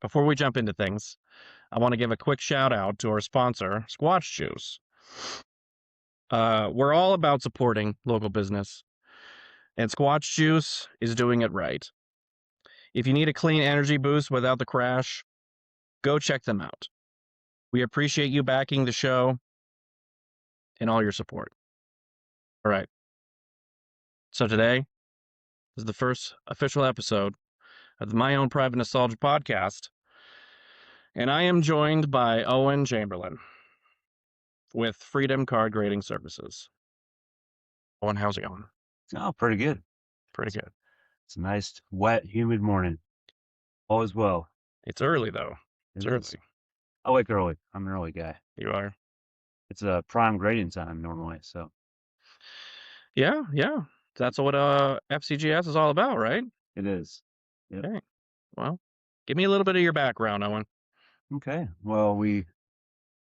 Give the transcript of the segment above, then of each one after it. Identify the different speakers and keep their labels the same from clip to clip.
Speaker 1: Before we jump into things, I want to give a quick shout out to our sponsor, Squatch Juice. We're all about supporting local business, and Squatch Juice is doing it right. If you need a clean energy boost without the crash, go check them out. We appreciate you backing the show and all your support. All right. So today is the first official episode of the My Own Private Nostalgia podcast, and I am joined by Owen Chamberlain with Freedom Card Grading Services. Owen, how's it going?
Speaker 2: Oh, pretty good.
Speaker 1: Pretty good.
Speaker 2: It's a nice, wet, humid morning. All is well.
Speaker 1: It's early, though. It's
Speaker 2: It
Speaker 1: early.
Speaker 2: is. I like early. I'm an early guy.
Speaker 1: You are?
Speaker 2: It's a prime grading time normally, so.
Speaker 1: Yeah. That's what FCGS is all about, right?
Speaker 2: It is. Yep.
Speaker 1: Okay. Well, give me a little bit of your background, Owen.
Speaker 2: Okay. Well, we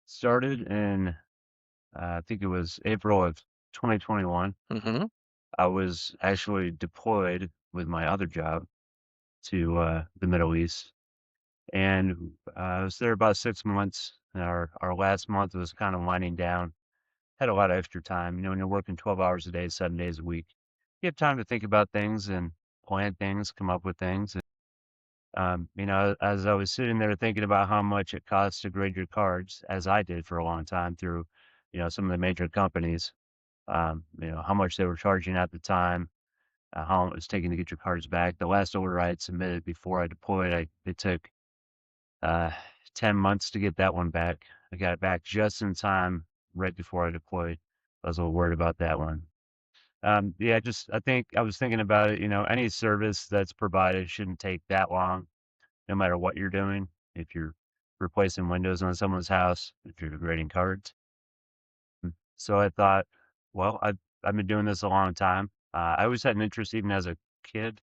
Speaker 2: started in, I think it was April of 2021.
Speaker 1: Mm-hmm.
Speaker 2: I was actually deployed with my other job to the Middle East. And I was there about 6 months. And our last month was kind of winding down. Had a lot of extra time. When you're working 12 hours a day, 7 days a week, you have time to think about things and plan things, come up with things. And, as I was sitting there thinking about how much it costs to grade your cards, as I did for a long time through, some of the major companies, how much they were charging at the time, how long it was taking to get your cards back. The last order I had submitted before I deployed, it took uh, 10 months to get that one back. I got it back just in time right before I deployed. I was a little worried about that one. I think I was thinking about it, any service that's provided shouldn't take that long, no matter what you're doing. If you're replacing windows on someone's house, if you're grading cards. So I thought, well, I've been doing this a long time. I always had an interest, even as a kid,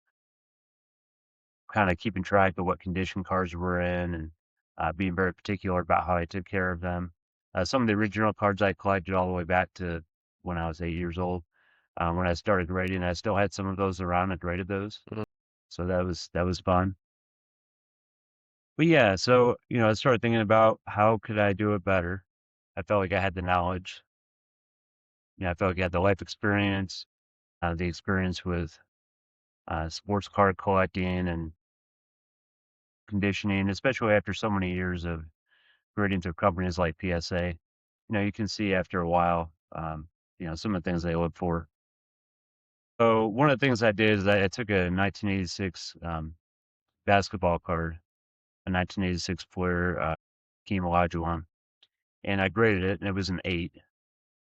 Speaker 2: kind of keeping track of what condition cars were in and being very particular about how I took care of them. Some of the original cards I collected all the way back to when I was 8 years old. When I started grading, I still had some of those around. I graded those, so that was fun. But yeah, so I started thinking about how could I do it better. I felt like I had the knowledge. I felt like I had the life experience, the experience with sports card collecting and conditioning, especially after so many years of grading through companies like PSA. You can see after a while, some of the things they look for. So one of the things I did is I took a 1986 basketball card, a 1986 Flair Hakeem Olajuwon, and I graded it, and it was an 8.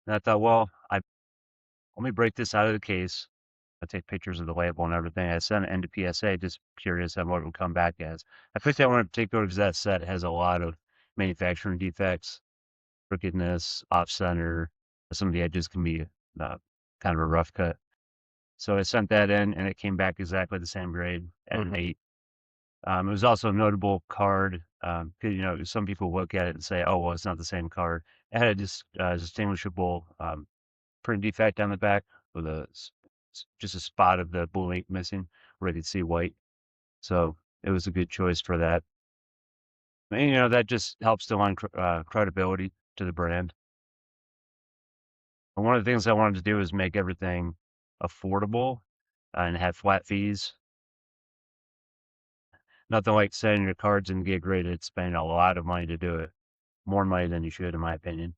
Speaker 2: And I thought, well, let me break this out of the case. I take pictures of the label and everything. I sent it into PSA, just curious on what it would come back as. I picked that one in particular because that set has a lot of manufacturing defects, crookedness, off center. Some of the edges can be kind of a rough cut. So I sent that in, and it came back exactly the same grade at an 8. It was also a notable card because some people look at it and say, "Oh, well, it's not the same card." It had a distinguishable print defect on the back with just a spot of the blue ink missing where you could see white. So it was a good choice for that. And, that just helps to lend credibility to the brand. And one of the things I wanted to do is make everything affordable and have flat fees. Nothing like sending your cards and get graded, spending a lot of money to do it. More money than you should, in my opinion.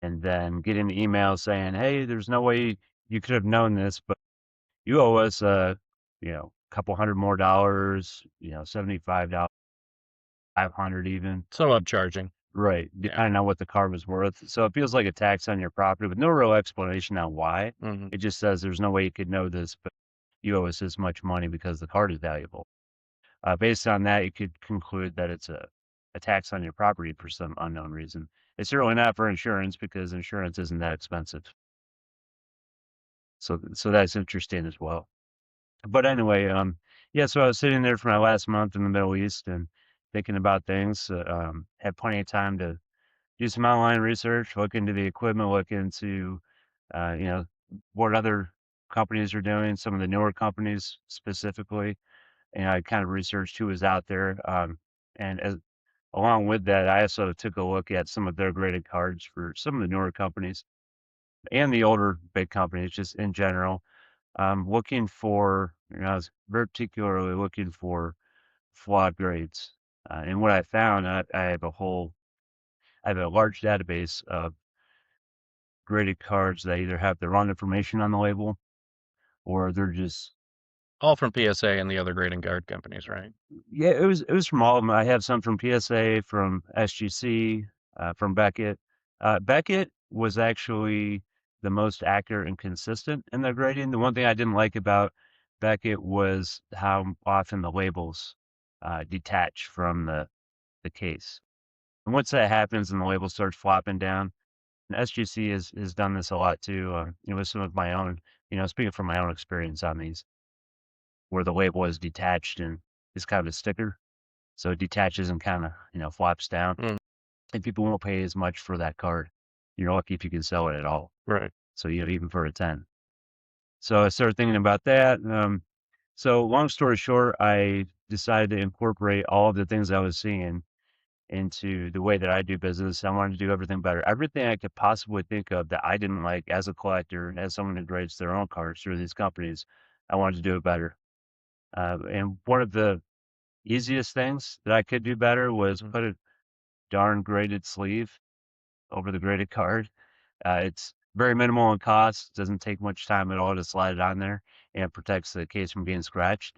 Speaker 2: And then getting the email saying, "Hey, there's no way you could have known this, but you owe us a couple $100 more, $75, $500 even."
Speaker 1: So upcharging.
Speaker 2: Right. I don't know what the car was worth. So it feels like a tax on your property with no real explanation on why. It just says there's no way you could know this, but you owe us this much money because the car is valuable. Based on that, you could conclude that it's a tax on your property for some unknown reason. It's certainly not for insurance because insurance isn't that expensive. So that's interesting as well. But anyway, so I was sitting there for my last month in the Middle East and thinking about things. Had plenty of time to do some online research, look into the equipment, look into, what other companies are doing, some of the newer companies specifically, and I kind of researched who was out there. And along with that, I also took a look at some of their graded cards for some of the newer companies and the older big companies, just in general. Looking for, I was particularly looking for flawed grades. And what I found, I have I have a large database of graded cards that either have the wrong information on the label or they're just,
Speaker 1: All from PSA and the other grading guard companies, right?
Speaker 2: yeah, it was from all of them. I have some from PSA, from SGC, from Beckett. Beckett was actually the most accurate and consistent in their grading. The one thing I didn't like about Beckett was how often the labels detach from the case. And once that happens and the label starts flopping down, and SGC has done this a lot too. With some of my own, speaking from my own experience on these, where the label is detached and is kind of a sticker. So it detaches and kind of, flops down.
Speaker 1: Mm,
Speaker 2: And people won't pay as much for that card. You're lucky if you can sell it at all.
Speaker 1: right.
Speaker 2: So, even for a 10. So I started thinking about that. So long story short, I decided to incorporate all of the things I was seeing into the way that I do business. I wanted to do everything better. Everything I could possibly think of that I didn't like as a collector and as someone who grades their own cards through these companies, I wanted to do it better. And one of the easiest things that I could do better was
Speaker 1: Mm,
Speaker 2: put a darn graded sleeve over the graded card. It's very minimal in cost, doesn't take much time at all to slide it on there, and it protects the case from being scratched,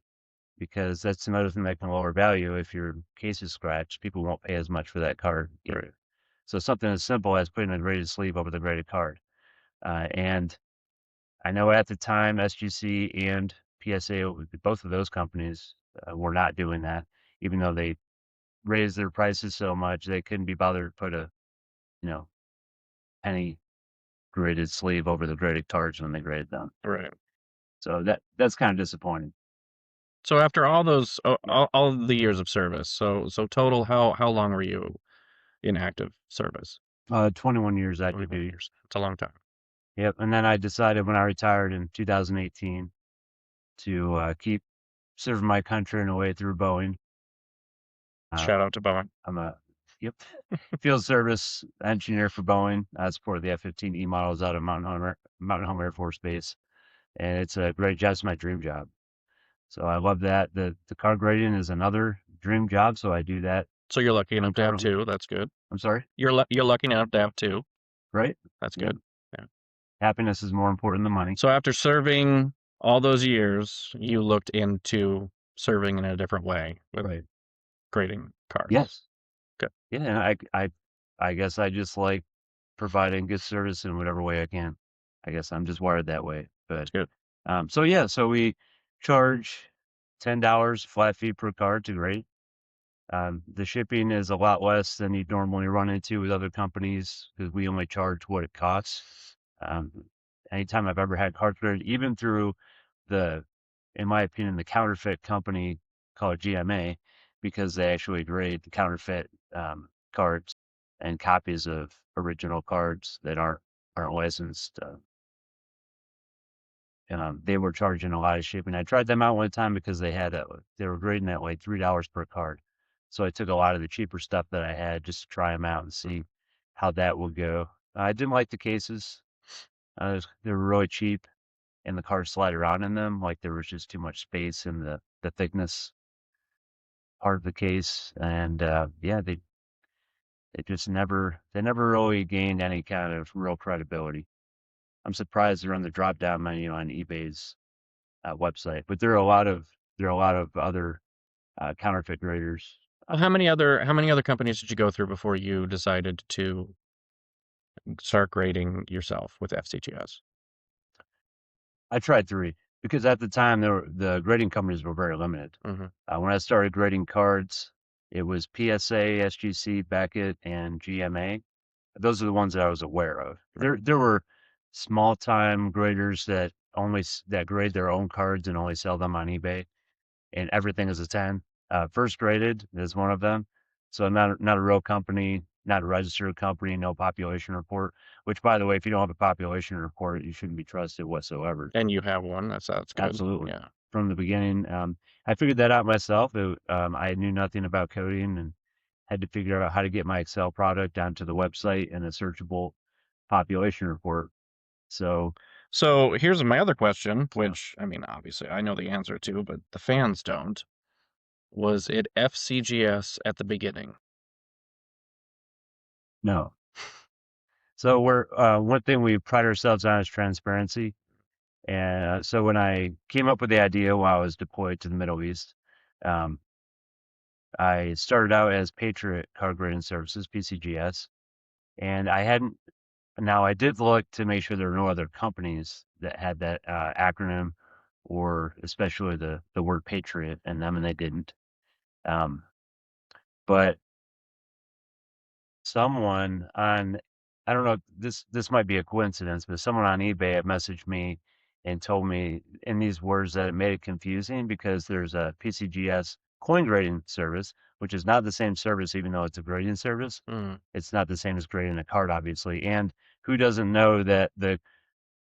Speaker 2: because that's another thing that can lower value. If your case is scratched, people won't pay as much for that card
Speaker 1: right.
Speaker 2: either. So something as simple as putting a graded sleeve over the graded card. And I know at the time, SGC and PSA, both of those companies were not doing that, even though they raised their prices so much they couldn't be bothered to put a, you know, penny graded sleeve over the graded cards when they graded them.
Speaker 1: Right.
Speaker 2: So that's kind of disappointing.
Speaker 1: So after all those,
Speaker 2: Yeah.
Speaker 1: all the years of service, so total, how long were you in active service?
Speaker 2: 21 years active
Speaker 1: 21
Speaker 2: duty.
Speaker 1: years. It's a long time.
Speaker 2: Yep. And then I decided when I retired in 2018 to keep serving my country in a way through Boeing. Uh,
Speaker 1: Shout out to Bowen.
Speaker 2: I'm a yep field service engineer for Boeing. I support the F-15E models out of Mountain Home Air Force Base, and it's a great job. It's my dream job. So I love that. The car grading is another dream job, so I do that
Speaker 1: So you're lucky enough to have
Speaker 2: currently.
Speaker 1: two. That's good.
Speaker 2: I'm sorry,
Speaker 1: You're lucky enough to have two.
Speaker 2: right?
Speaker 1: That's
Speaker 2: Yep.
Speaker 1: good. Yeah.
Speaker 2: Happiness is more important than money.
Speaker 1: So after serving all those years, you looked into serving in a different way with
Speaker 2: Right.
Speaker 1: grading cards.
Speaker 2: Yes.
Speaker 1: Good.
Speaker 2: Yeah, and I guess I just like providing good service in whatever way I can. I guess I'm just wired that way. But
Speaker 1: That's good.
Speaker 2: so yeah, so we charge $10 flat fee per card to grade. The shipping is a lot less than you'd normally run into with other companies because we only charge what it costs. Um, Anytime I've ever had cards graded, even through the, in my opinion, the counterfeit company called GMA, because they actually grade the counterfeit cards and copies of original cards that aren't licensed. They were charging a lot of shipping. I tried them out one time because they were grading at like $3 per card. So I took a lot of the cheaper stuff that I had just to try them out and see how that would go. I didn't like the cases. They were really cheap and the cards slide around in them. Like there was just too much space in the thickness part of the case. And yeah, they never really gained any kind of real credibility. I'm surprised they're on the drop down menu on eBay's website, but there are a lot of other counterfeit graders.
Speaker 1: Well, how many other companies did you go through before you decided to start grading yourself with FCGS?
Speaker 2: I tried 3 because at the time the grading companies were very limited.
Speaker 1: Mm-hmm.
Speaker 2: When I started grading cards, it was PSA, SGC, Beckett, and GMA. Those are the ones that I was aware of. There were small time graders that that grade their own cards and only sell them on eBay, and everything is a 10. First Graded is one of them. So not a real company. not a registered company, no population report, which, by the way, if you don't have a population report, you shouldn't be trusted whatsoever.
Speaker 1: And you have one. That's good.
Speaker 2: Absolutely.
Speaker 1: Yeah.
Speaker 2: From the beginning, I figured that out myself. I knew nothing about coding and had to figure out how to get my Excel product onto the website and a searchable population report. So,
Speaker 1: So here's my other question,
Speaker 2: uh,
Speaker 1: which I mean, obviously I know the answer to, but the fans don't. Was it FCGS at the beginning?
Speaker 2: no. So one thing we pride ourselves on is transparency. And so when I came up with the idea while I was deployed to the Middle East, um, I started out as Patriot Card Grading Services, PCGS, and I did look to make sure there were no other companies that had that acronym or especially the word Patriot in them, and they didn't. Um, but someone on, I don't know, this might be a coincidence, but someone on eBay had messaged me and told me in these words that it made it confusing because there's a PCGS coin grading service, which is not the same service, even though it's a grading service.
Speaker 1: Mm,
Speaker 2: It's not the same as grading a card, obviously. And who doesn't know that the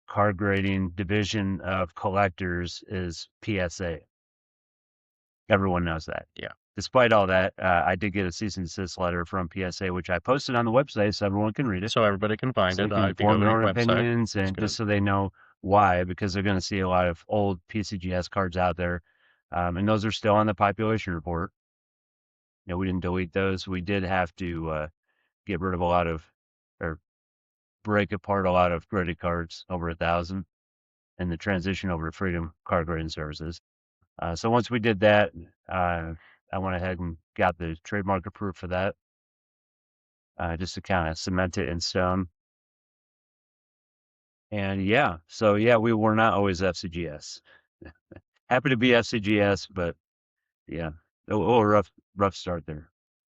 Speaker 2: card grading division of collectors is PSA? Everyone knows that.
Speaker 1: yeah.
Speaker 2: Despite all that, I did get a cease and desist letter from PSA, which I posted on the website so everyone can read it.
Speaker 1: So everybody can find
Speaker 2: So they
Speaker 1: it
Speaker 2: can
Speaker 1: if you go
Speaker 2: form
Speaker 1: to
Speaker 2: their
Speaker 1: the
Speaker 2: own
Speaker 1: website.
Speaker 2: opinions
Speaker 1: That's
Speaker 2: and
Speaker 1: good.
Speaker 2: just so they know why, because they're going to see a lot of old PCGS cards out there. And those are still on the population report. We didn't delete those. We did have to get rid of a lot of, or break apart a lot of graded cards over 1,000 and the transition over to Freedom Card Grading Services. So once we did that, I went ahead and got the trademark approved for that, just to kind of cement it in stone. And yeah, so yeah, we were not always FCGS. Happy to be FCGS, but yeah, a little rough start there.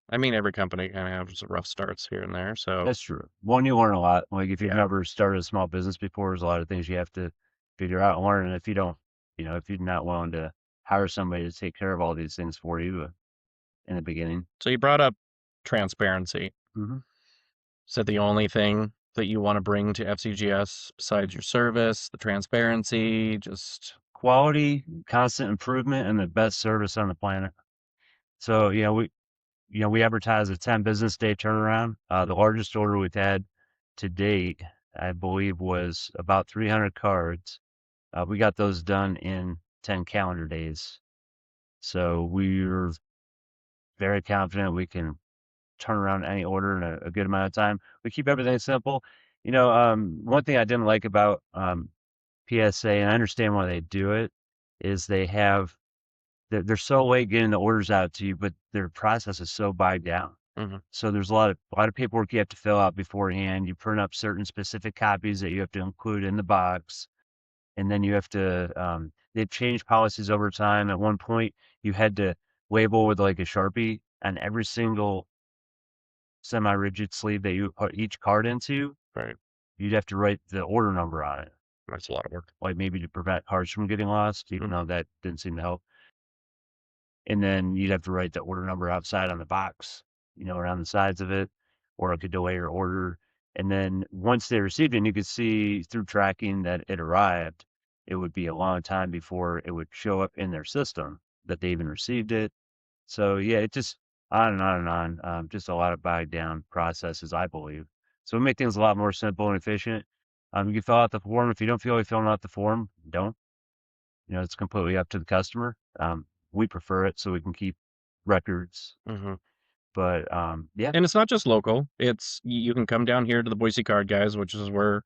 Speaker 1: I mean, every company kind of has rough starts here and there. So
Speaker 2: That's true. One, you learn a lot. Like if you've
Speaker 1: yeah.
Speaker 2: never started a small business before, there's a lot of things you have to figure out and learn. And if you don't, if you're not willing to hire somebody to take care of all these things for you in the beginning.
Speaker 1: So you brought up transparency.
Speaker 2: Hmm.
Speaker 1: Is that the only thing that you want to bring to FCGS besides your service, the transparency, just
Speaker 2: Quality, constant improvement, and the best service on the planet. So, we advertise a 10 business day turnaround. The largest order we've had to date, I believe, was about 300 cards. We got those done in 10 calendar days. So we're very confident we can turn around any order in a good amount of time. We keep everything simple. One thing I didn't like about PSA, and I understand why they do it, is they're so late getting the orders out to you, but their process is so bogged down.
Speaker 1: mhm,
Speaker 2: So there's a lot of paperwork you have to fill out beforehand. You print up certain specific copies that you have to include in the box, and then you have to. They've changed policies over time. At one point, you had to label with like a Sharpie on every single semi-rigid sleeve that you put each card into.
Speaker 1: right.
Speaker 2: You'd have to write the order number on it,
Speaker 1: That's a lot of work.
Speaker 2: like maybe to prevent cards from getting lost, even
Speaker 1: Mhm,
Speaker 2: though that didn't seem to help. And then you'd have to write the order number outside on the box, around the sides of it, or it could delay your order. And then once they received it, and you could see through tracking that it arrived, it would be a long time before it would show up in their system that they even received it. So yeah, it just on and on and on. Just a lot of bogged down processes, I believe. So we make things a lot more simple and efficient. You can fill out the form. If you don't feel like filling out the form, don't. It's completely up to the customer. We prefer it so we can keep records.
Speaker 1: mhm.
Speaker 2: But yeah,
Speaker 1: And it's not just local. It's you can come down here to the Boise Card Guys, which is where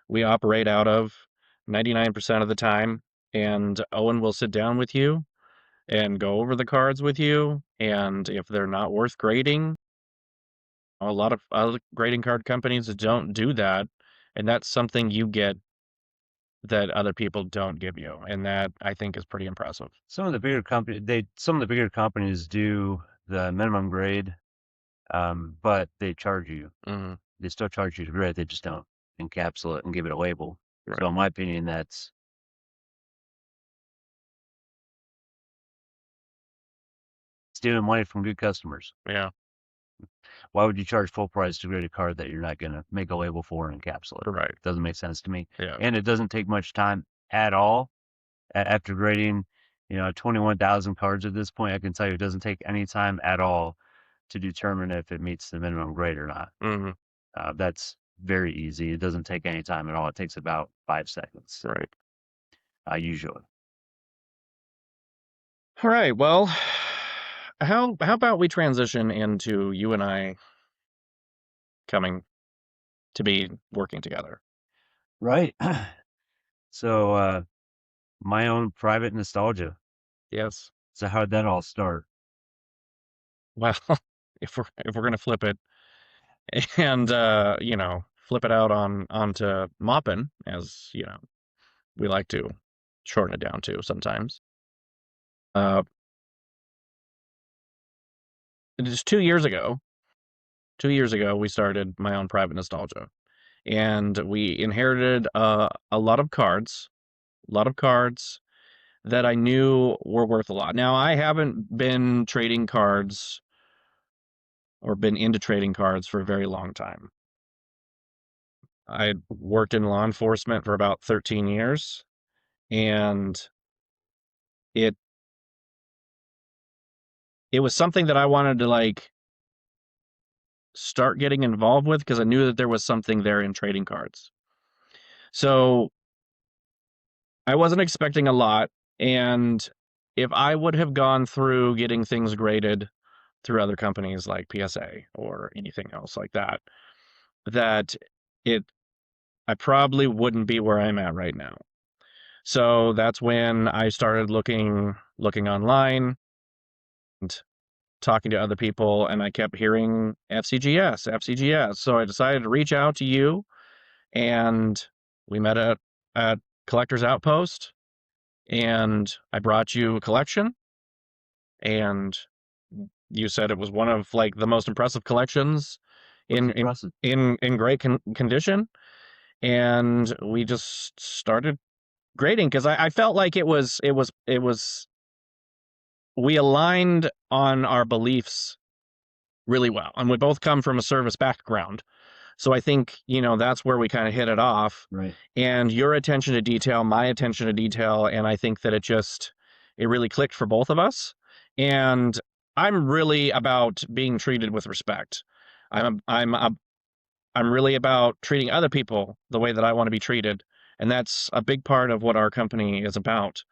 Speaker 1: we operate out of 99% of the time, and Owen will sit down with you and go over the cards with you, and if they're not worth grading, a lot of other grading card companies don't do that, and that's something you get that other people don't give you, and that I think is pretty impressive.
Speaker 2: some of the bigger companies do the minimum grade, but they charge you.
Speaker 1: Mhm,
Speaker 2: They still charge you to grade. They just don't encapsulate and give it a label.
Speaker 1: right.
Speaker 2: So in my opinion, that's stealing money from good customers.
Speaker 1: Yeah.
Speaker 2: Why would you charge full price to grade a card that you're not going to make a label for and encapsulate?
Speaker 1: Right.
Speaker 2: Doesn't make sense to me.
Speaker 1: Yeah.
Speaker 2: And it doesn't take much time at all. After grading, 21,000 cards at this point, I can tell you it doesn't take any time at all to determine if it meets the minimum grade or not.
Speaker 1: Hmm.
Speaker 2: That's very easy. It doesn't take any time at all. It takes about 5 seconds,
Speaker 1: Right.
Speaker 2: usually.
Speaker 1: All right. Well, how about we transition into you and I coming to be working together?
Speaker 2: Right. So, my own private nostalgia.
Speaker 1: Yes.
Speaker 2: So how'd that all start?
Speaker 1: Well, if we're gonna flip it and flip it out onto MOPN, as we like to shorten it down to sometimes. Uh, just 2 years ago, 2 years ago, we started my own private nostalgia, and we inherited a lot of cards that I knew were worth a lot. Now, I haven't been trading cards or been into trading cards for a very long time. I worked in law enforcement for about 13 years, and it it was something that I wanted to like start getting involved with because I knew that there was something there in trading cards. So I wasn't expecting a lot, and if I would have gone through getting things graded through other companies like PSA or anything else like that, that it I probably wouldn't be where I'm at right now. So that's when I started looking online and talking to other people, and I kept hearing FCGS, FCGS. So I decided to reach out to you, and we met at Collector's Outpost, and I brought you a collection, and you said it was one of like the most impressive collections
Speaker 2: What's
Speaker 1: in in
Speaker 2: impressive?
Speaker 1: in great condition, and we just started grading because I felt like it was we aligned on our beliefs really well, and we both come from a service background. So I think, that's where we kind of hit it off.
Speaker 2: Right.
Speaker 1: And your attention to detail, my attention to detail, and I think that it really clicked for both of us. And I'm really about being treated with respect. I'm really about treating other people the way that I want to be treated, and that's a big part of what our company is about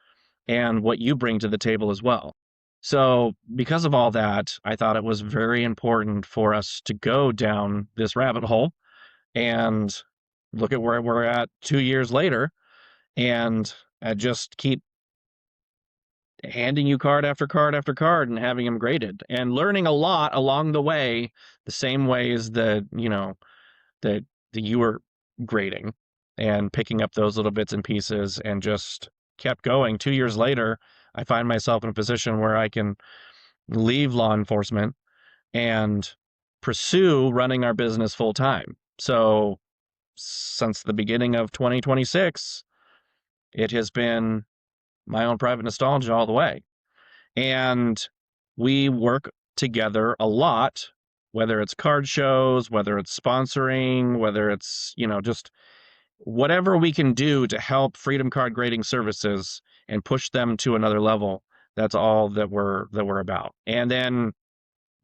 Speaker 1: and what you bring to the table as well. So, because of all that, I thought it was very important for us to go down this rabbit hole and look at where we're at 2 years later, and just keep handing you card after card after card and having them graded and learning a lot along the way, the same ways that that you were grading and picking up those little bits and pieces and just kept going. 2 years later, I find myself in a position where I can leave law enforcement and pursue running our business full time. So since the beginning of 2026, it has been my own private nostalgia all the way. And we work together a lot, whether it's card shows, whether it's sponsoring, whether it's, just whatever we can do to help Freedom Card Grading Services and push them to another level. That's all that we're about. And then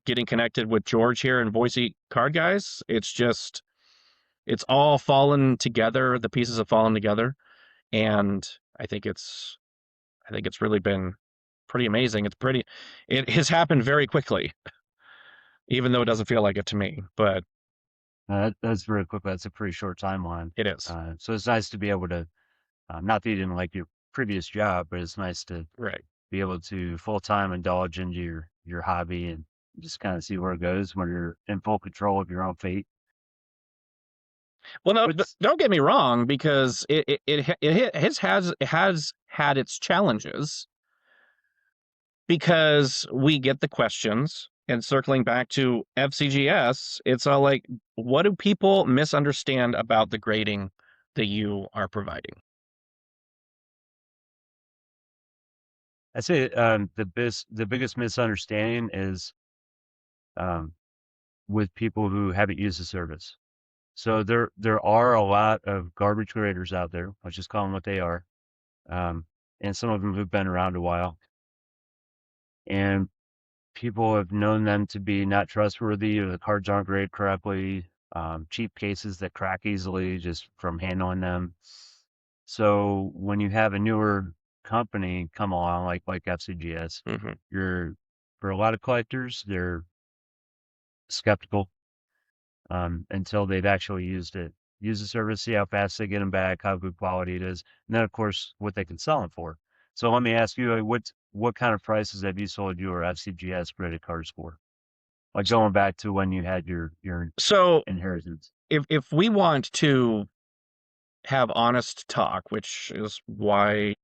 Speaker 1: getting connected with George here in Boise Card Guys, it's all fallen together. The pieces have fallen together, and I think it's really been pretty amazing. It has happened very quickly, even though it doesn't feel like it to me, but
Speaker 2: That's very quick. That's a pretty short timeline.
Speaker 1: it is.
Speaker 2: So it's nice to be able to, not that you didn't like your previous job, but it's nice to
Speaker 1: Right.
Speaker 2: be able to full time indulge into your hobby and just kind of see where it goes when you're in full control of your own fate.
Speaker 1: Well, no,
Speaker 2: What's
Speaker 1: don't get me wrong, because it has had its challenges because we get the questions. And circling back to FCGS, it's all like, what do people misunderstand about the grading that you are providing?
Speaker 2: I say the biggest misunderstanding is um, with people who haven't used the service. So there are a lot of garbage graders out there. Let's just call them what they are. Um, and some of them have been around a while, and people have known them to be not trustworthy, or the cards aren't graded correctly. Cheap cases that crack easily just from handling them. So when you have a newer company come along like FCGS,
Speaker 1: Hmm.
Speaker 2: you're for a lot of collectors, they're skeptical until they've actually used it. Use the service, see how fast they get them back, how good quality it is, and then of course what they can sell them for. So let me ask you, what kind of prices have you sold your FCGS credit cards for? Like going back to when you had your
Speaker 1: So
Speaker 2: inheritance.
Speaker 1: if we want to have honest talk, which is why,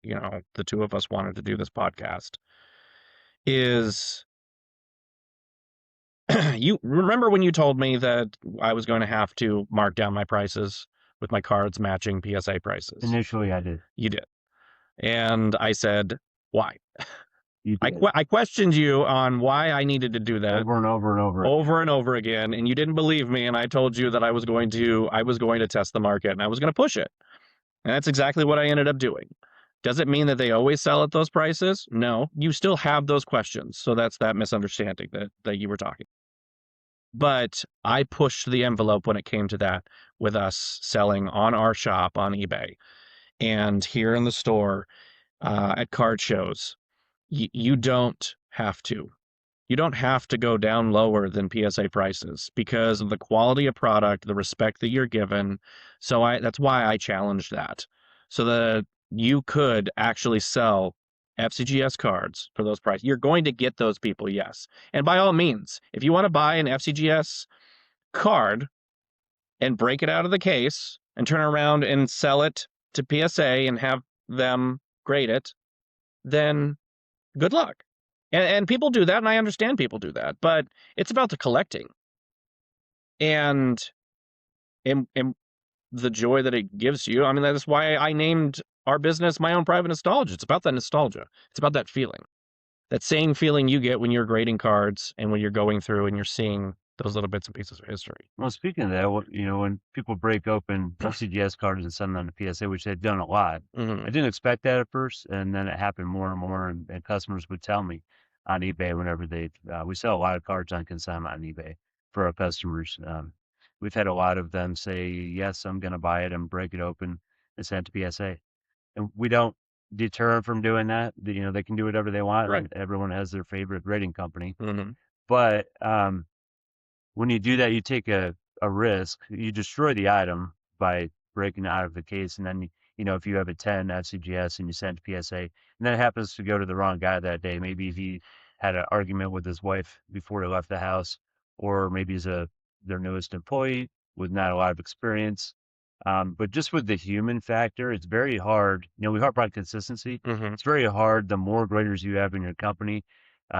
Speaker 1: the two of us wanted to do this podcast, is you remember when you told me that I was going to have to mark down my prices with my cards matching PSA prices?
Speaker 2: Initially, I did.
Speaker 1: You did. And I said, why?
Speaker 2: You did
Speaker 1: I questioned you on why I needed to do that
Speaker 2: over and over and over.
Speaker 1: over and over again, and you didn't believe me, and I told you that I was going to test the market and I was going to push it. And that's exactly what I ended up doing. Does it mean that they always sell at those prices? No, you still have those questions. So that's that misunderstanding that you were talking. But I pushed the envelope when it came to that with us selling on our shop on eBay and here in the store at card shows. You don't have to. You don't have to go down lower than PSA prices because of the quality of product, the respect that you're given. So that's why I challenged that. So that you could actually sell FCGS cards for those prices. You're going to get those people, yes. And by all means, if you want to buy an FCGS card and break it out of the case and turn around and sell it to PSA and have them grade it, then good luck. And people do that, and I understand people do that, but it's about the collecting and and the joy that it gives you. I mean, that's why I named our business My Own Private Nostalgia. It's about that nostalgia. It's about that feeling, that same feeling you get when you're grading cards and when you're going through and you're seeing those little bits and pieces of history.
Speaker 2: Well, speaking of that, when people break open FCGS cards and send them to PSA, which they've done a lot,
Speaker 1: Hmm.
Speaker 2: I didn't expect that at first, and then it happened more and more, and customers would tell me on eBay whenever we sell a lot of cards on consignment on eBay for our customers. We've had a lot of them say, "Yes, I'm going to buy it and break it open and send it to PSA," and we don't deter them from doing that. They can do whatever they want,
Speaker 1: Right.
Speaker 2: and everyone has their favorite grading company,
Speaker 1: Hmm.
Speaker 2: but when you do that, you take a risk. You destroy the item by breaking it out of the case. And then, if you have a 10 FCGS and you send to PSA, and then it happens to go to the wrong guy that day, maybe he had an argument with his wife before he left the house, or maybe he's their newest employee with not a lot of experience. But just with the human factor, it's very hard. We harp on consistency.
Speaker 1: Hmm.
Speaker 2: It's very hard. The more graders you have in your company,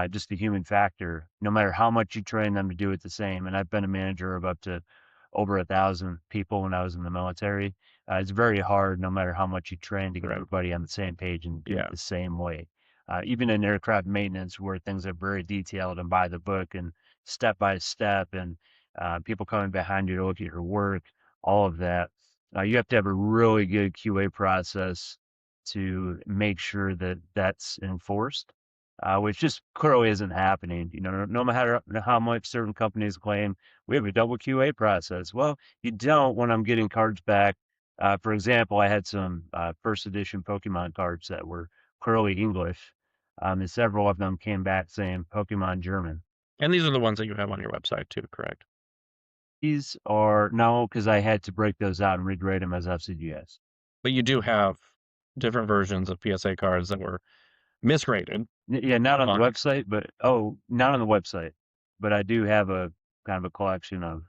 Speaker 2: just the human factor, no matter how much you train them to do it the same. And I've been a manager of up to over 1,000 people when I was in the military. It's very hard, no matter how much you train, to get
Speaker 1: Right.
Speaker 2: everybody on the same page and do it
Speaker 1: Yeah.
Speaker 2: the same way. Even in aircraft maintenance, where things are very detailed and by the book and step by step, and people coming behind you to look at your work, all of that. You have to have a really good QA process to make sure that that's enforced, which just clearly isn't happening. No matter how much certain companies claim we have a double QA process. Well, you don't when I'm getting cards back. For example, I had some first edition Pokemon cards that were clearly English, and several of them came back saying Pokemon German.
Speaker 1: And these are the ones that you have on your website too, correct?
Speaker 2: These are no, because I had to break those out and regrade them as FCGS.
Speaker 1: But you do have different versions of PSA cards that were misgraded
Speaker 2: Yeah, not on the
Speaker 1: on it.
Speaker 2: website, not on the website, but I do have a kind of a collection of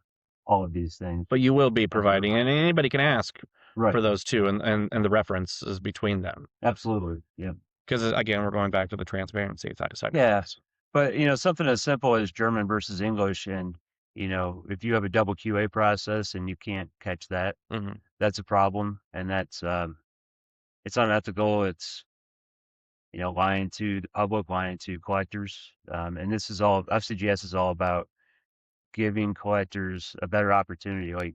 Speaker 2: all of these things.
Speaker 1: But you will be providing, and anybody can ask for
Speaker 2: Right.
Speaker 1: those too, and the references between them.
Speaker 2: Absolutely. Yeah.
Speaker 1: Because again, we're going back to the transparency side of
Speaker 2: Yeah.
Speaker 1: things.
Speaker 2: But, something as simple as German versus English, and, if you have a double QA process and you can't catch that,
Speaker 1: Hmm.
Speaker 2: that's a problem. And it's unethical. It's, lying to the public, lying to collectors. And this is all, FCGS is all about giving collectors a better opportunity. Like,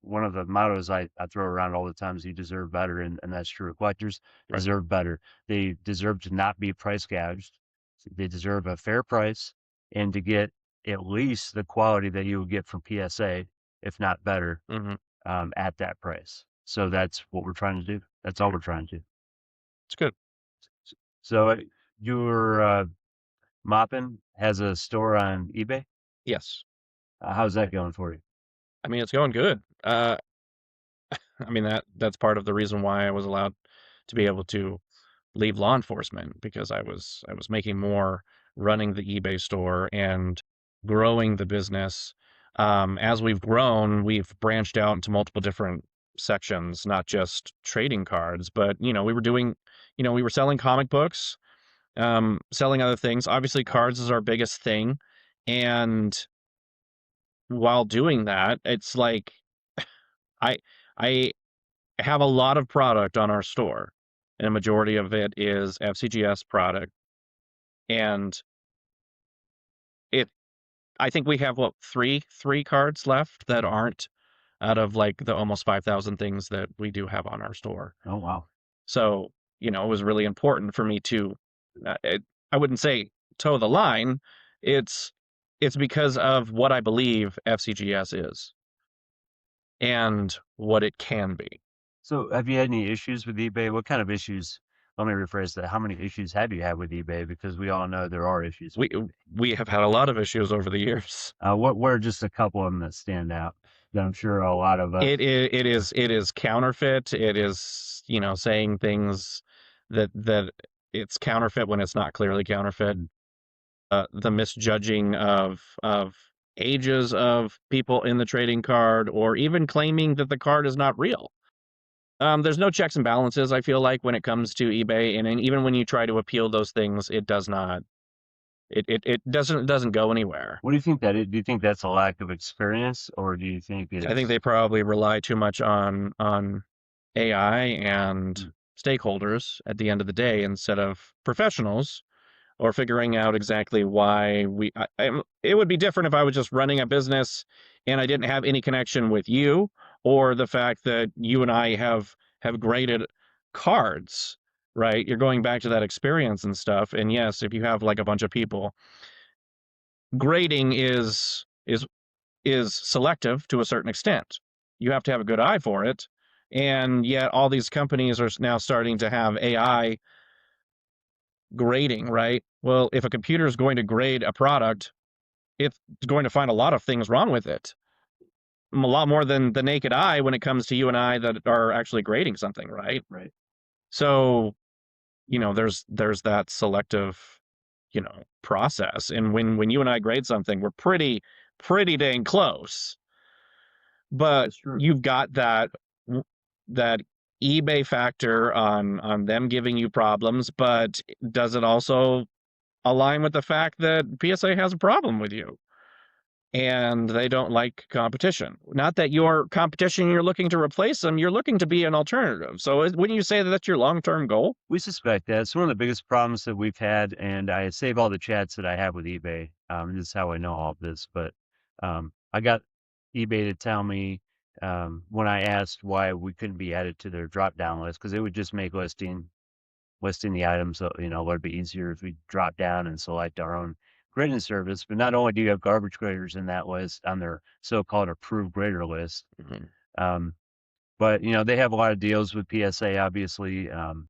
Speaker 2: one of the mottos I throw around all the time is you deserve better, and that's true. Collectors
Speaker 1: Right.
Speaker 2: deserve better. They deserve to not be price gouged. They deserve a fair price and to get at least the quality that you would get from PSA, if not better,
Speaker 1: Hmm.
Speaker 2: at that price. So that's what we're trying to do. That's all we're trying to do.
Speaker 1: It's good.
Speaker 2: So your Moppin has a store on eBay.
Speaker 1: Yes.
Speaker 2: How's that going for you?
Speaker 1: I mean, it's going good. I mean that's part of the reason why I was allowed to be able to leave law enforcement because I was making more running the eBay store and growing the business. As we've grown, we've branched out into multiple different sections, not just trading cards, but we were doing, we were selling comic books, selling other things. Obviously, cards is our biggest thing, and while doing that, it's like I I have a lot of product on our store, and a majority of it is FCGS product. And it I think we have, what, three cards left that aren't out of, like, the almost 5,000 things that we do have on our store.
Speaker 2: Oh, wow.
Speaker 1: So, it was really important for me to, I wouldn't say toe the line. It's it's because of what I believe FCGS is and what it can be.
Speaker 2: So have you had any issues with eBay? What kind of issues? Let me rephrase that. How many issues have you had with eBay? Because we all know there are issues
Speaker 1: We
Speaker 2: with eBay.
Speaker 1: we have had a lot of issues over the years.
Speaker 2: What are just a couple of them that stand out that I'm sure a lot of us.
Speaker 1: It is counterfeit. It is, saying things that it's counterfeit when it's not clearly counterfeit.
Speaker 2: Mm.
Speaker 1: The misjudging of ages of people in the trading card, or even claiming that the card is not real. There's no checks and balances, I feel like, when it comes to eBay, and then even when you try to appeal those things, it does not. It doesn't go anywhere.
Speaker 2: What do you think that is? Do you think that's a lack of experience, or do you think
Speaker 1: I think
Speaker 2: it's
Speaker 1: they probably rely too much on AI and
Speaker 2: mm,
Speaker 1: stakeholders at the end of the day instead of professionals, or figuring out exactly why it would be different if I was just running a business and I didn't have any connection with you, or the fact that you and I have graded cards, right? You're going back to that experience and stuff. And yes, if you have like a bunch of people, grading is selective to a certain extent. You have to have a good eye for it. And yet all these companies are now starting to have AI grading, right? Well, if a computer is going to grade a product, it's going to find a lot of things wrong with it. A lot more than the naked eye when it comes to you and I that are actually grading something, right?
Speaker 2: right?
Speaker 1: So, there's that selective, process. And when you and I grade something, we're pretty dang close. But
Speaker 2: That's true.
Speaker 1: you've got that eBay factor on them giving you problems, but does it also align with the fact that PSA has a problem with you and they don't like competition? Not that you're competition, you're looking to replace them, you're looking to be an alternative. So wouldn't you say that that's your long-term goal?
Speaker 2: We suspect that it's one of the biggest problems that we've had, and I save all the chats that I have with eBay. This is how I know all of this, but I got eBay to tell me when I asked why we couldn't be added to their drop down list because it would just make listing the items, a little bit easier if we drop down and select our own grading service. But not only do you have garbage graders in that list on their so-called approved grader list,
Speaker 1: Mhm.
Speaker 2: um, but they have a lot of deals with PSA, obviously, and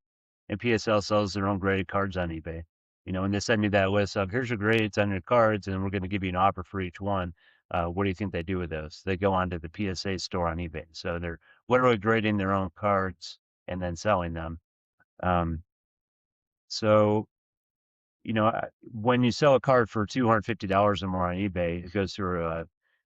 Speaker 2: PSL sells their own graded cards on eBay. And they send me that list of here's your grades on your cards, and we're going to give you an offer for each one. What do you think they do with those? They go onto the PSA store on eBay, so they're literally grading their own cards and then selling them. Um, so when you sell a card for $250 or more on eBay, it goes through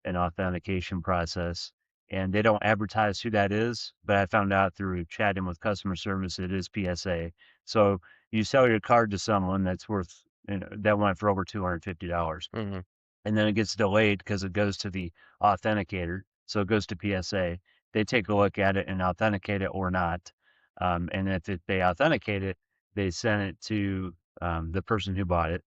Speaker 2: an authentication process, and they don't advertise who that is. But I found out through chatting with customer service it is PSA. So you sell your card to someone that's worth that went for over $250,
Speaker 1: Mhm.
Speaker 2: and then it gets delayed because it goes to the authenticator. So it goes to PSA. They take a look at it and authenticate it or not. And if they authenticate it, they send it to the person who bought it.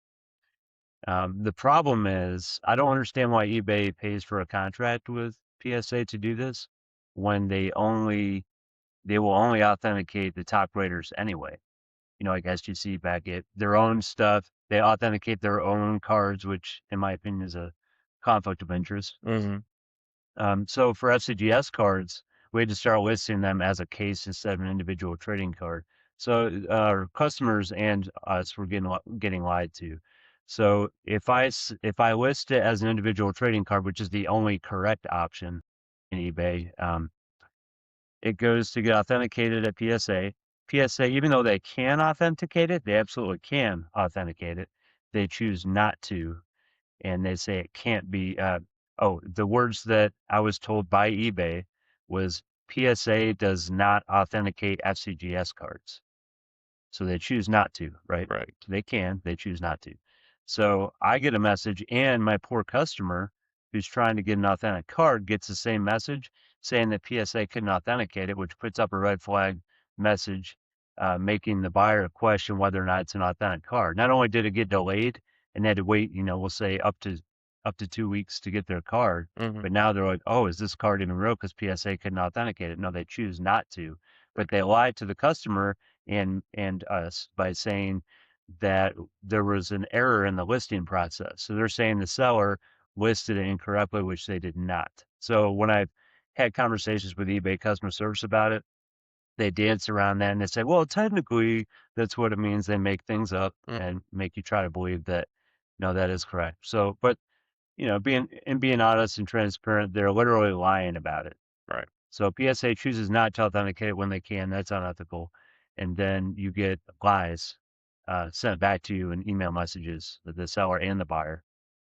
Speaker 2: The problem is I don't understand why eBay pays for a contract with PSA to do this when they will only authenticate the top graders anyway. Like SGC back at their own stuff. They authenticate their own cards, which in my opinion is a conflict of interest.
Speaker 1: Mm-hmm.
Speaker 2: So for FCGS cards, we had to start listing them as a case instead of an individual trading card. So our customers and us were getting lied to. So if I list it as an individual trading card, which is the only correct option in eBay, it goes to get authenticated at PSA. PSA, even though they can authenticate it, they absolutely can authenticate it. They choose not to, and they say it can't be. The words that I was told by eBay was PSA does not authenticate FCGS cards. So they choose not to, right?
Speaker 1: Right.
Speaker 2: They choose not to. So I get a message, and my poor customer who's trying to get an authentic card gets the same message saying that PSA couldn't authenticate it, which puts up a red flag message, making the buyer question whether or not it's an authentic card. Not only did it get delayed and they had to wait, we'll say up to 2 weeks to get their card,
Speaker 1: Mm-hmm.
Speaker 2: but now they're like, oh, is this card even real? Because PSA couldn't authenticate it. No, they choose not to, but they lied to the customer and us by saying that there was an error in the listing process. So they're saying the seller listed it incorrectly, which they did not. So when I've had conversations with eBay customer service about it, they dance around that and they say, well, technically that's what it means. They make things up
Speaker 1: Mm-hmm.
Speaker 2: and make you try to believe that no, that is correct. So, but being honest and transparent, they're literally lying about it.
Speaker 1: Right.
Speaker 2: So PSA chooses not to authenticate it when they can. That's unethical. And then you get lies sent back to you in email messages, the seller and the buyer.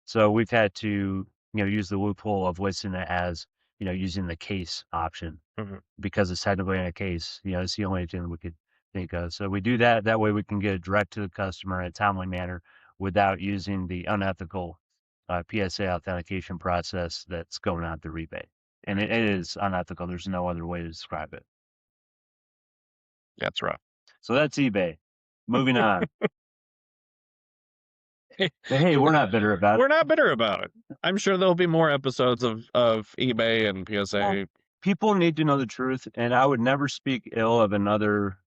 Speaker 2: So we've had to, use the loophole of listing it as, using the case option
Speaker 1: Mm-hmm.
Speaker 2: because it's technically in a case. It's the only thing we could think of. So we do that. That way we can get it direct to the customer in a timely manner without using the unethical PSA authentication process that's going on through eBay. And it is unethical. There's no other way to describe it.
Speaker 1: That's rough.
Speaker 2: So that's eBay. Moving on. But hey, we're not bitter about
Speaker 1: We're
Speaker 2: it.
Speaker 1: not bitter about it. I'm sure there'll be more episodes of eBay and
Speaker 2: Well,
Speaker 1: PSA.
Speaker 2: people need to know the truth, and I would never speak ill of another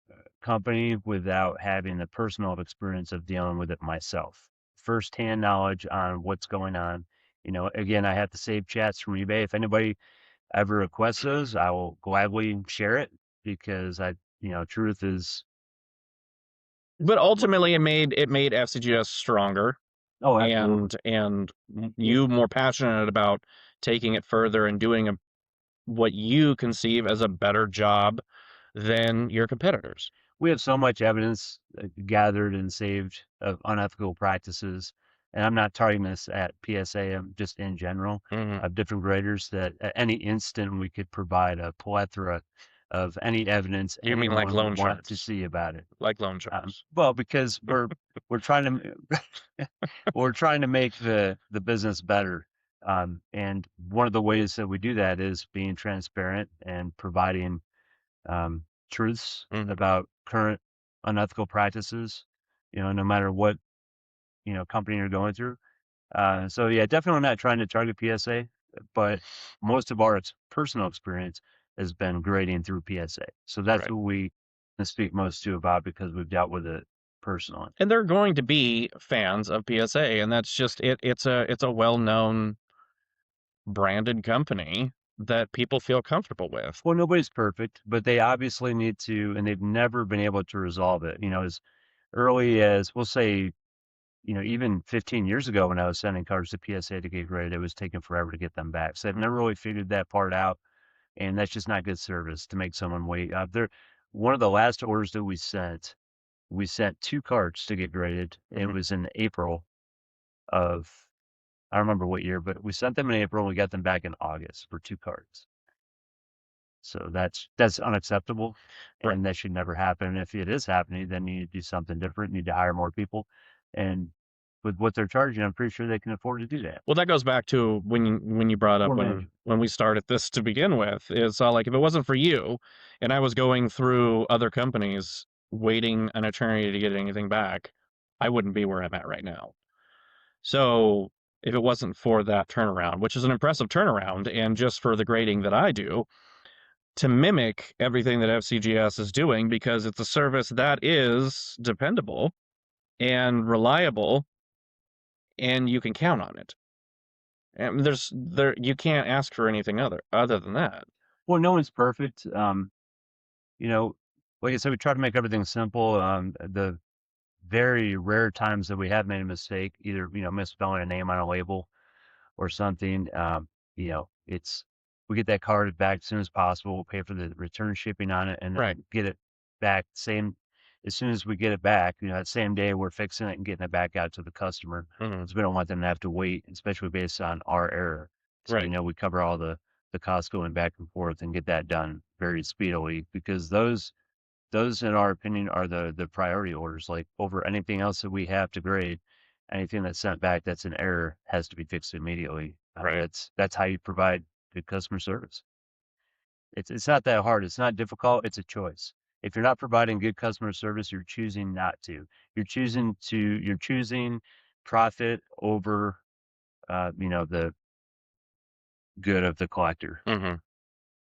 Speaker 2: company without having the personal experience of dealing with it myself. Firsthand knowledge on what's going on. Again, I have to save chats from eBay. If anybody ever requests those, I will gladly share it because truth is.
Speaker 1: But ultimately, it made FCGS stronger,
Speaker 2: Oh, absolutely.
Speaker 1: and
Speaker 2: Yeah.
Speaker 1: you more passionate about taking it further and doing what you conceive as a better job than your competitors.
Speaker 2: We have so much evidence gathered and saved of unethical practices. And I'm not targeting this at PSA, I'm just in general
Speaker 1: Mm-hmm.
Speaker 2: of different graders that at any instant we could provide a plethora of any evidence
Speaker 1: You mean like
Speaker 2: anyone would
Speaker 1: loan
Speaker 2: want to
Speaker 1: sharks?
Speaker 2: see about it.
Speaker 1: Like loan sharks.
Speaker 2: Well, because we're trying to we're trying to make the business better. And one of the ways that we do that is being transparent and providing um, truths
Speaker 1: Mm-hmm.
Speaker 2: about current unethical practices, no matter what, company you're going through. So yeah, definitely not trying to target PSA, but most of our personal experience has been grading through PSA. So that's
Speaker 1: Right.
Speaker 2: what we can speak most to about because we've dealt with it personally.
Speaker 1: And they're going to be fans of PSA, and that's just it. It's a well-known branded company that people feel comfortable with.
Speaker 2: Well, nobody's perfect, but they obviously need to, and they've never been able to resolve it. As early as we'll say even 15 years ago when I was sending cards to PSA to get graded, it was taking forever to get them back. So I've never really figured that part out, and that's just not good service to make someone wait. One of the last orders that we sent 2 cards to get graded. It
Speaker 1: Mhm.
Speaker 2: was in April of I don't remember what year, but we sent them in April and we got them back in August for 2 cards. So that's unacceptable,
Speaker 1: Right.
Speaker 2: and that should never happen. And if it is happening, then you need to do something different. You need to hire more people, and with what they're charging, I'm pretty sure they can afford to do that.
Speaker 1: Well, that goes back to when you brought up
Speaker 2: Poor
Speaker 1: when
Speaker 2: management.
Speaker 1: when we started this to begin with. Is like if it wasn't for you, and I was going through other companies waiting an eternity to get anything back, I wouldn't be where I'm at right now. So if it wasn't for that turnaround, which is an impressive turnaround, and just for the grading that I do, to mimic everything that FCGS is doing, because it's a service that is dependable and reliable, and you can count on it. And you can't ask for anything other than that.
Speaker 2: Well, no one's perfect. You know, like I said, we try to make everything simple. The very rare times that we have made a mistake, either, misspelling a name on a label or something, it's we get that card back as soon as possible. We'll pay for the return shipping on it and
Speaker 1: Right.
Speaker 2: then get it back same as soon as we get it back, that same day we're fixing it and getting it back out to the customer.
Speaker 1: Hmm.
Speaker 2: Because we don't want them to have to wait, especially based on our error. So,
Speaker 1: Right.
Speaker 2: we cover all the costs going back and forth and get that done very speedily, because those, in our opinion, are the priority orders. Like, over anything else that we have to grade, anything that's sent back that's an error has to be fixed immediately.
Speaker 1: Right.
Speaker 2: That's how you provide good customer service. It's not that hard. It's not difficult. It's a choice. If you're not providing good customer service, you're choosing not to. You're choosing profit over, the good of the collector.
Speaker 1: Hmm.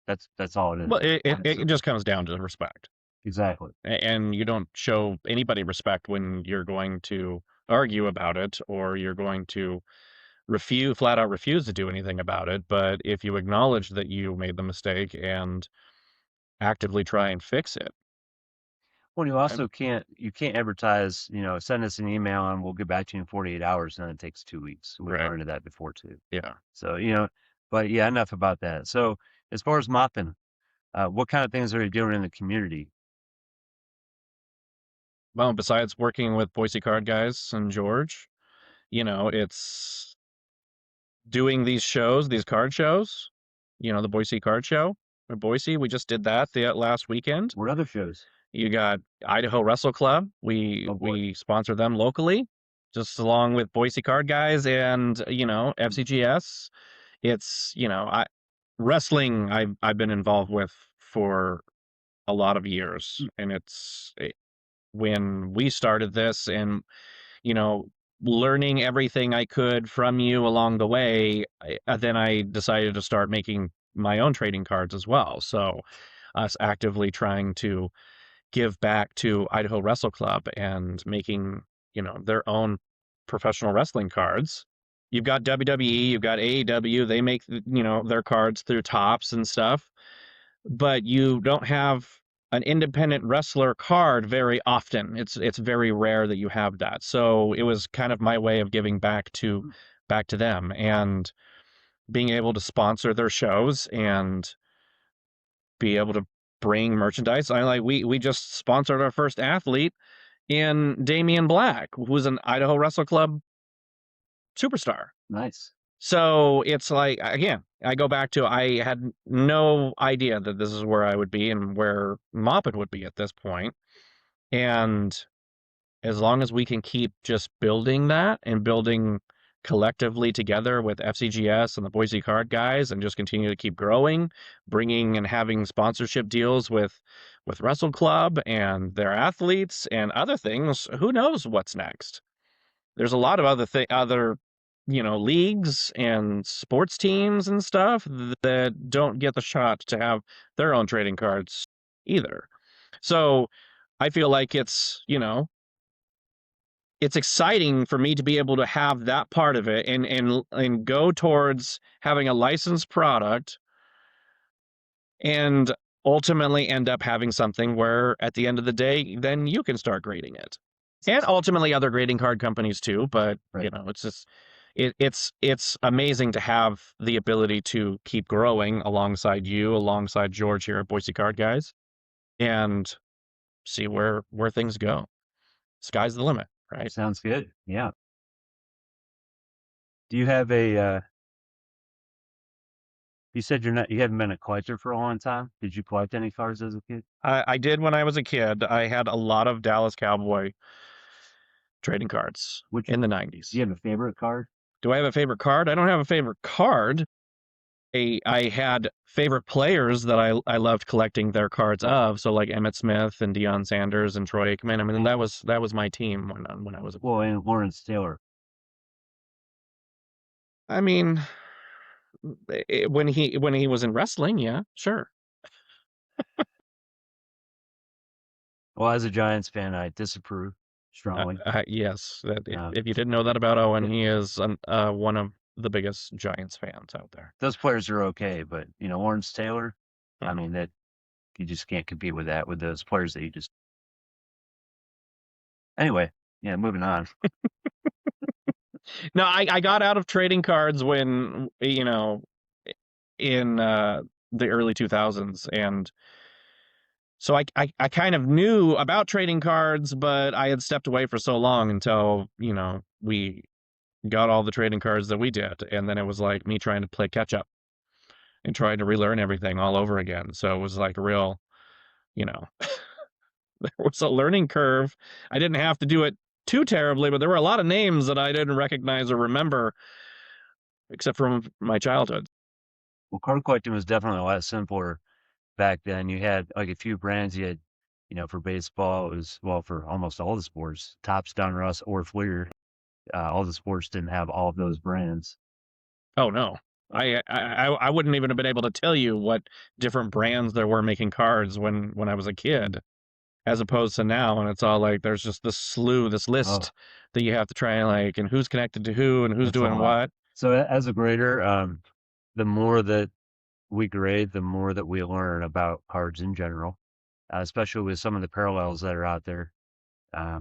Speaker 2: That's all it is.
Speaker 1: Well,
Speaker 2: Plain and
Speaker 1: it
Speaker 2: simple.
Speaker 1: just comes down to respect.
Speaker 2: Exactly.
Speaker 1: And you don't show anybody respect when you're going to argue about it, or you're going to flat out refuse to do anything about it. But if you acknowledge that you made the mistake and actively try and fix it.
Speaker 2: Well, you
Speaker 1: I'm
Speaker 2: also can't advertise, send us an email and we'll get back to you in 48 hours, and then it takes 2 weeks. We've
Speaker 1: right.
Speaker 2: run into that before too.
Speaker 1: Yeah.
Speaker 2: So, but yeah, enough about that. So as far as mopping, what kind of things are you doing in the community?
Speaker 1: Well, besides working with Boise Card Guys and George, it's doing these shows, these card shows, the Boise Card Show in Boise. We just did that the last weekend.
Speaker 2: What other shows?
Speaker 1: You got Idaho Wrestle Club. We
Speaker 2: Oh boy.
Speaker 1: we sponsor them locally, just along with Boise Card Guys and FCGS. It's I wrestling. I've been involved with for a lot of years, and when we started this, and you know learning everything I could from you along the way, then I decided to start making my own trading cards as well. So us actively trying to give back to Idaho Wrestle Club and making, their own professional wrestling cards. You've got WWE, you've got AEW, they make, their cards through Tops and stuff, but you don't have an independent wrestler card very often. It's very rare that you have that. So it was kind of my way of giving back to them, and being able to sponsor their shows and be able to bring merchandise. We just sponsored our first athlete in Damian Black, who's an Idaho Wrestle Club superstar.
Speaker 2: Nice.
Speaker 1: So it's like, again, I go back to, I had no idea that this is where I would be and where MOPN would be at this point. And as long as we can keep just building that and building collectively together with FCGS and the Boise Card Guys, and just continue to keep growing, bringing and having sponsorship deals with Wrestle Club and their athletes and other things, who knows what's next? There's a lot of other leagues and sports teams and stuff that don't get the shot to have their own trading cards either. So I feel like it's exciting for me to be able to have that part of it, and go towards having a licensed product, and ultimately end up having something where at the end of the day, then you can start grading it. And ultimately other grading card companies too, but
Speaker 2: Right.
Speaker 1: it's just it's amazing to have the ability to keep growing alongside George here at Boise Card Guys, and see where things go. Sky's the limit, right?
Speaker 2: Sounds good. Yeah. Do you have you said you haven't been a collector for a long time. Did you collect any cards as a kid?
Speaker 1: I did when I was a kid. I had a lot of Dallas Cowboy trading cards
Speaker 2: Which
Speaker 1: in the
Speaker 2: Do you
Speaker 1: 90s.
Speaker 2: have a favorite card?
Speaker 1: Do I have a favorite card? I don't have a favorite card. I had favorite players that I loved collecting their cards of. So like Emmitt Smith and Deion Sanders and Troy Aikman. I mean, that was my team when I was a
Speaker 2: Well, and Lawrence Taylor.
Speaker 1: I mean, when he was in wrestling, yeah, sure.
Speaker 2: Well, as a Giants fan, I disapprove strongly.
Speaker 1: Yes, that
Speaker 2: Uh,
Speaker 1: if you didn't know that about Owen,
Speaker 2: th-
Speaker 1: he is one of the biggest Giants fans out there.
Speaker 2: those players are okay, but Lawrence Taylor, I
Speaker 1: Mhm.
Speaker 2: mean that you just can't compete with that with those players that you just. Anyway, yeah, moving on.
Speaker 1: No, I got out of trading cards when, in the early 2000s, and so I kind of knew about trading cards, but I had stepped away for so long until, we got all the trading cards that we did, and then it was like me trying to play catch up and trying to relearn everything all over again. So it was like a real, you know, there was a learning curve. I didn't have to do it too terribly, but there were a lot of names that I didn't recognize or remember, except from my childhood.
Speaker 2: Well, card collecting was definitely a lot simpler back then. You had like a few brands. You had, for baseball, it was well for almost all the sports, Topps, Donruss, or Fleer. All the sports didn't have all of those brands.
Speaker 1: Oh no. I wouldn't even have been able to tell you what different brands there were making cards when I was a kid, as opposed to now, and it's all like there's just this
Speaker 2: Oh,
Speaker 1: list that you have to try and like, and who's connected to who and who's
Speaker 2: it's a
Speaker 1: doing
Speaker 2: lot.
Speaker 1: what.
Speaker 2: So as a grader, the more that we grade, the more that we learn about cards in general, especially with some of the parallels that are out there.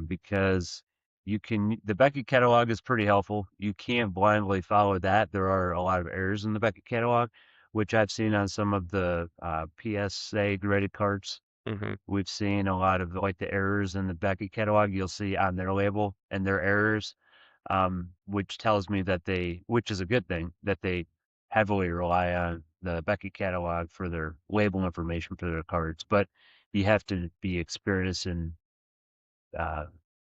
Speaker 2: Because the Beckett catalog is pretty helpful. You can't blindly follow that. There are a lot of errors in the Beckett catalog, which I've seen on some of the PSA graded cards.
Speaker 1: Hmm.
Speaker 2: We've seen a lot of like the errors in the Beckett catalog. You'll see on their label and their errors, which tells me which is a good thing, that they heavily rely on the Beckett catalog for their label information for their cards. But you have to be experienced and uh,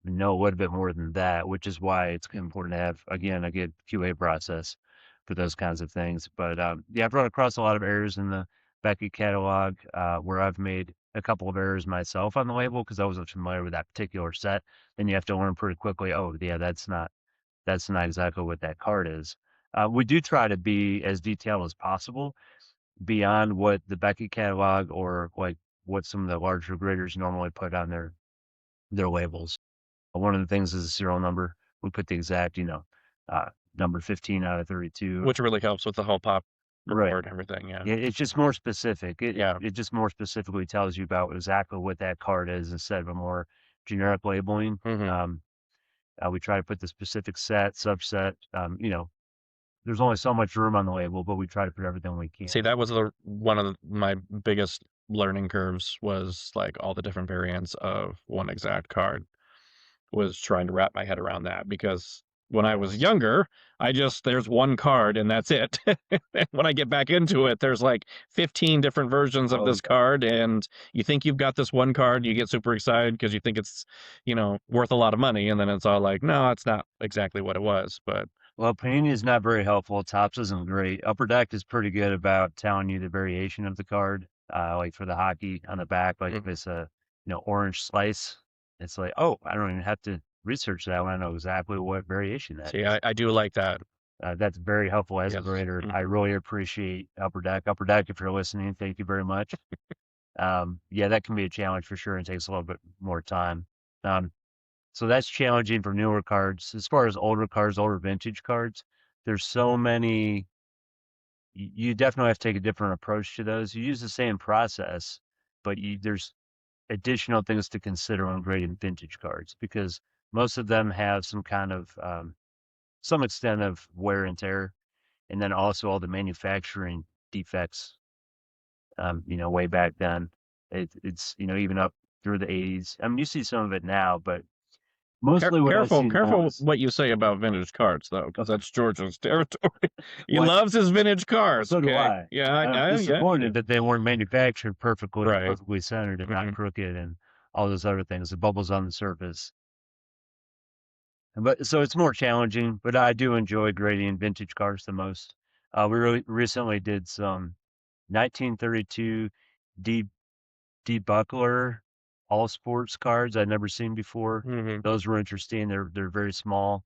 Speaker 2: know a little bit more than that, which is why it's important to have, again, a good QA process for those kinds of things. But yeah, I've run across a lot of errors in the Beckett catalog where I've made a couple of errors myself on the label because I wasn't familiar with that particular set. Then you have to learn pretty quickly. Oh, yeah, that's not exactly what that card is. We do try to be as detailed as possible beyond what the Beckett catalog or like what some of the larger graders normally put on their labels. One of the things is the serial number. We put the exact, uh, number 15 out of 32.
Speaker 1: Which really helps with the whole pop
Speaker 2: Right.
Speaker 1: report and everything, yeah.
Speaker 2: It's just more specific. It,
Speaker 1: Yeah.
Speaker 2: it just more specifically tells you about exactly what that card is instead of a more generic labeling.
Speaker 1: Mhm.
Speaker 2: We try to put the specific set, subset. There's only so much room on the label, but we try to put everything we can.
Speaker 1: See, that was one of my biggest learning curves was, like, all the different variants of one exact card, was trying to wrap my head around that because when I was younger, there's one card and that's it. And when I get back into it, there's, like, 15 different versions of
Speaker 2: Oh,
Speaker 1: this
Speaker 2: yeah.
Speaker 1: card, and you think you've got this one card, and you get super excited because you think it's, worth a lot of money, and then it's all like, "No, it's not exactly what it was," but
Speaker 2: Well, Panini is not very helpful. Tops isn't great. Upper Deck is pretty good about telling you the variation of the card. Like for the hockey on the back, like if
Speaker 1: mhm.
Speaker 2: it's a orange slice, it's like, oh, I don't even have to research that one. I know exactly what variation that
Speaker 1: See,
Speaker 2: is.
Speaker 1: I do like that.
Speaker 2: That's very helpful as a
Speaker 1: Yes.
Speaker 2: grader. I
Speaker 1: Mhm.
Speaker 2: really appreciate Upper Deck. Upper Deck, if you're listening, thank you very much. Yeah, that can be a challenge for sure and takes a little bit more time. Um, so that's challenging for newer cards. As far as older cards, older vintage cards, there's so many. You definitely have to take a different approach to those. You use the same process, but there's additional things to consider when grading vintage cards because most of them have some kind of some extent of wear and tear, and then also all the manufacturing defects. Way back then, it's even up through the 80s. I mean, you see some of it now, but mostly what I
Speaker 1: Careful,
Speaker 2: see now
Speaker 1: careful
Speaker 2: is
Speaker 1: what you say about vintage cards, though, because that's George's territory. He
Speaker 2: what.
Speaker 1: loves his vintage
Speaker 2: Well,
Speaker 1: cars.
Speaker 2: so do
Speaker 1: Okay,
Speaker 2: I.
Speaker 1: yeah,
Speaker 2: I'm
Speaker 1: yeah,
Speaker 2: disappointed that they weren't manufactured perfectly,
Speaker 1: right.
Speaker 2: perfectly centered and not
Speaker 1: Hmm.
Speaker 2: crooked and all those other things, the bubbles on the surface. But so it's more challenging, but I do enjoy grading vintage cars the most. We really recently did some 1932 D D Buckler all sports cards I'd never seen before.
Speaker 1: Hmm.
Speaker 2: Those were interesting. They're very small.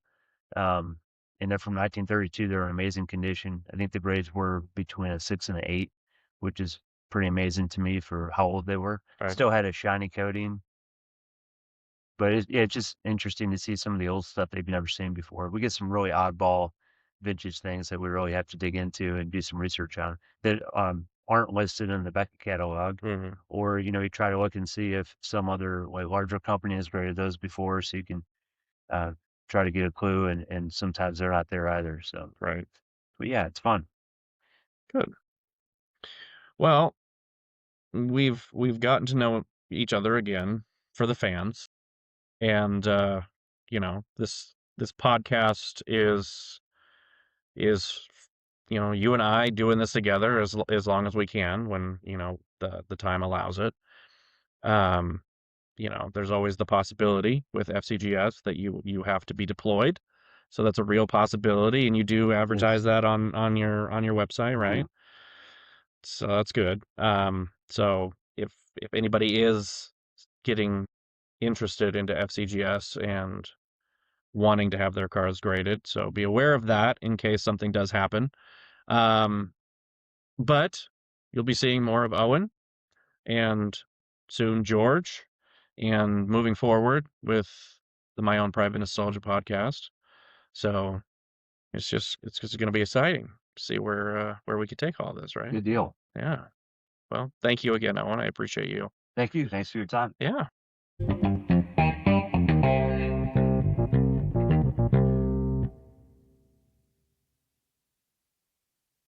Speaker 2: Um, and they're from 1932. They're in amazing condition. I think the grades were between a 6 and an 8, which is pretty amazing to me for how old they were.
Speaker 1: Right.
Speaker 2: Still had a shiny coating, but yeah, it's just interesting to see some of the old stuff they've never seen before. We get some really oddball vintage things that we really have to dig into and do some research on that aren't listed in the Beckett catalog.
Speaker 1: Hmm.
Speaker 2: Or, you try to look and see if some other like larger company has graded those before, so you can uh, try to get a clue. And sometimes they're not there either. So,
Speaker 1: Right.
Speaker 2: but yeah, it's fun.
Speaker 1: Good. Well, we've gotten to know each other again for the fans, and this podcast is you and I doing this together as long as we can when the time allows it. Um, there's always the possibility with FCGS that you have to be deployed. So that's a real possibility, and you do advertise
Speaker 2: Yes.
Speaker 1: that on your website, right?
Speaker 2: Mhm.
Speaker 1: So that's good. So if anybody is getting interested into FCGS and wanting to have their cars graded, so be aware of that in case something does happen. Um, but you'll be seeing more of Owen and soon George, and moving forward with the My Own Private Nostalgia podcast. So it's just going to be exciting to see where we could take all this, right?
Speaker 2: Good deal.
Speaker 1: Yeah. Well, thank you again, Owen. I appreciate you.
Speaker 2: Thank you. Thanks for your time.
Speaker 1: Yeah.